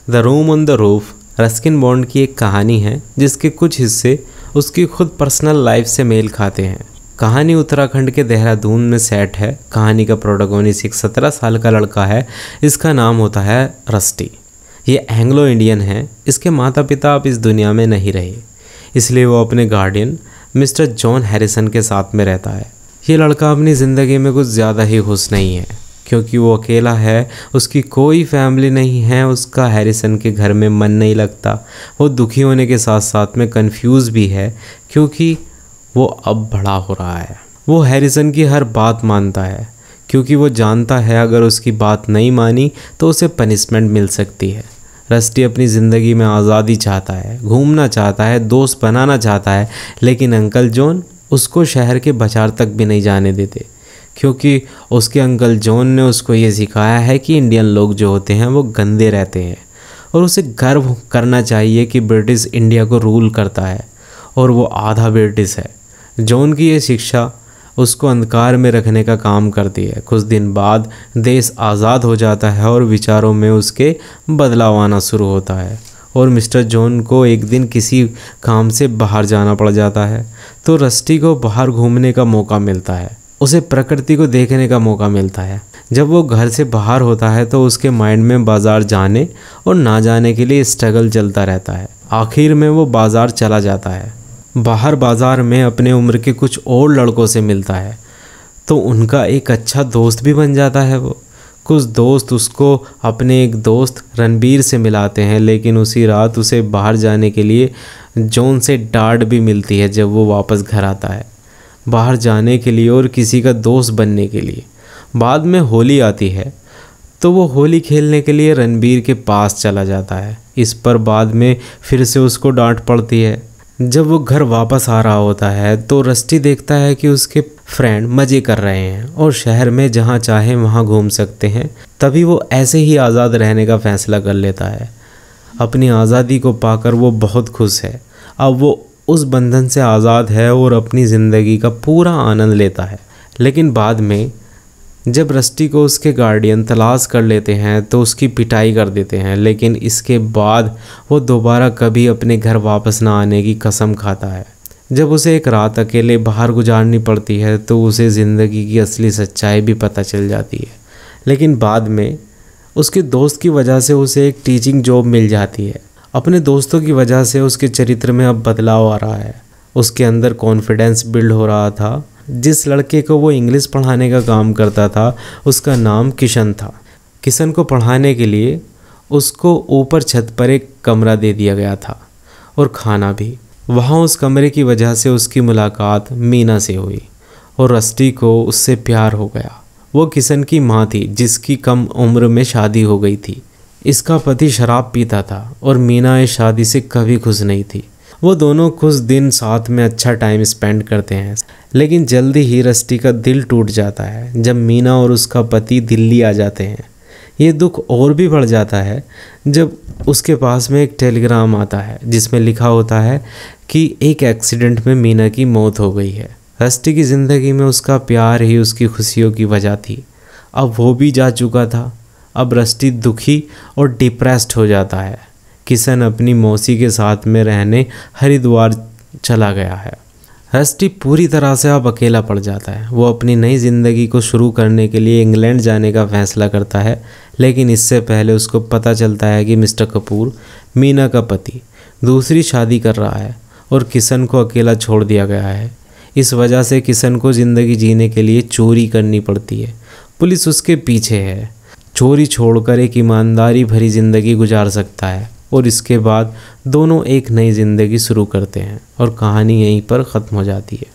The room on the roof Ruskin bond की एक कहानी है जिसके कुछ हिस्से उसकी खुद पर्सनल लाइफ से मेल खाते हैं। कहानी उत्तराखंड के देहरादून में सेट है। कहानी का प्रोटोगोनिस्ट एक 17 साल का लड़का है। इसका नाम होता है रस्टी। ये एंग्लो इंडियन है। इसके माता पिता अब इस दुनिया में नहीं रहे, इसलिए वो अपने गार्डियन मिस्टर जॉन हैरिसन के साथ में रहता है। ये लड़का अपनी ज़िंदगी में कुछ ज़्यादा ही खुश नहीं है क्योंकि वो अकेला है, उसकी कोई फैमिली नहीं है। उसका हैरिसन के घर में मन नहीं लगता। वो दुखी होने के साथ साथ में कंफ्यूज भी है क्योंकि वो अब बड़ा हो रहा है। वो हैरिसन की हर बात मानता है क्योंकि वो जानता है अगर उसकी बात नहीं मानी तो उसे पनिशमेंट मिल सकती है। रस्टी अपनी ज़िंदगी में आज़ादी चाहता है, घूमना चाहता है, दोस्त बनाना चाहता है, लेकिन अंकल जॉन उसको शहर के बाजार तक भी नहीं जाने देते क्योंकि उसके अंकल जॉन ने उसको ये सिखाया है कि इंडियन लोग जो होते हैं वो गंदे रहते हैं और उसे गर्व करना चाहिए कि ब्रिटिश इंडिया को रूल करता है और वो आधा ब्रिटिश है। जॉन की ये शिक्षा उसको अंधकार में रखने का काम करती है। कुछ दिन बाद देश आज़ाद हो जाता है और विचारों में उसके बदलाव आना शुरू होता है और मिस्टर जॉन को एक दिन किसी काम से बाहर जाना पड़ जाता है तो रस्टी को बाहर घूमने का मौका मिलता है। उसे प्रकृति को देखने का मौका मिलता है। जब वो घर से बाहर होता है तो उसके माइंड में बाज़ार जाने और ना जाने के लिए स्ट्रगल चलता रहता है। आखिर में वो बाज़ार चला जाता है। बाहर बाज़ार में अपने उम्र के कुछ और लड़कों से मिलता है तो उनका एक अच्छा दोस्त भी बन जाता है। वो कुछ दोस्त उसको अपने एक दोस्त रणबीर से मिलाते हैं, लेकिन उसी रात उसे बाहर जाने के लिए जॉन से डांट भी मिलती है जब वो वापस घर आता है बाहर जाने के लिए और किसी का दोस्त बनने के लिए। बाद में होली आती है तो वो होली खेलने के लिए रणबीर के पास चला जाता है। इस पर बाद में फिर से उसको डांट पड़ती है। जब वो घर वापस आ रहा होता है तो रस्टी देखता है कि उसके फ्रेंड मज़े कर रहे हैं और शहर में जहाँ चाहे वहाँ घूम सकते हैं। तभी वो ऐसे ही आज़ाद रहने का फ़ैसला कर लेता है। अपनी आज़ादी को पाकर वो बहुत खुश है। अब वो उस बंधन से आज़ाद है और अपनी ज़िंदगी का पूरा आनंद लेता है। लेकिन बाद में जब रस्टी को उसके गार्डियन तलाश कर लेते हैं तो उसकी पिटाई कर देते हैं, लेकिन इसके बाद वो दोबारा कभी अपने घर वापस ना आने की कसम खाता है। जब उसे एक रात अकेले बाहर गुजारनी पड़ती है तो उसे ज़िंदगी की असली सच्चाई भी पता चल जाती है। लेकिन बाद में उसके दोस्त की वजह से उसे एक टीचिंग जॉब मिल जाती है। अपने दोस्तों की वजह से उसके चरित्र में अब बदलाव आ रहा है। उसके अंदर कॉन्फिडेंस बिल्ड हो रहा था। जिस लड़के को वो इंग्लिश पढ़ाने का काम करता था उसका नाम किशन था। किशन को पढ़ाने के लिए उसको ऊपर छत पर एक कमरा दे दिया गया था और खाना भी। वहाँ उस कमरे की वजह से उसकी मुलाकात मीना से हुई और रस्टी को उससे प्यार हो गया। वो किशन की माँ थी जिसकी कम उम्र में शादी हो गई थी। इसका पति शराब पीता था और मीना इस शादी से कभी खुश नहीं थी। वो दोनों कुछ दिन साथ में अच्छा टाइम स्पेंड करते हैं, लेकिन जल्दी ही रस्टी का दिल टूट जाता है जब मीना और उसका पति दिल्ली आ जाते हैं। ये दुख और भी बढ़ जाता है जब उसके पास में एक टेलीग्राम आता है जिसमें लिखा होता है कि एक एक्सीडेंट में मीना की मौत हो गई है। रस्टी की ज़िंदगी में उसका प्यार ही उसकी खुशियों की वजह थी। अब वो भी जा चुका था। अब रस्टी दुखी और डिप्रेस्ड हो जाता है। किशन अपनी मौसी के साथ में रहने हरिद्वार चला गया है। रस्टी पूरी तरह से अब अकेला पड़ जाता है। वो अपनी नई ज़िंदगी को शुरू करने के लिए इंग्लैंड जाने का फ़ैसला करता है, लेकिन इससे पहले उसको पता चलता है कि मिस्टर कपूर, मीना का पति, दूसरी शादी कर रहा है और किशन को अकेला छोड़ दिया गया है। इस वजह से किशन को ज़िंदगी जीने के लिए चोरी करनी पड़ती है। पुलिस उसके पीछे है। चोरी छोड़कर एक ईमानदारी भरी ज़िंदगी गुजार सकता है और इसके बाद दोनों एक नई ज़िंदगी शुरू करते हैं और कहानी यहीं पर ख़त्म हो जाती है।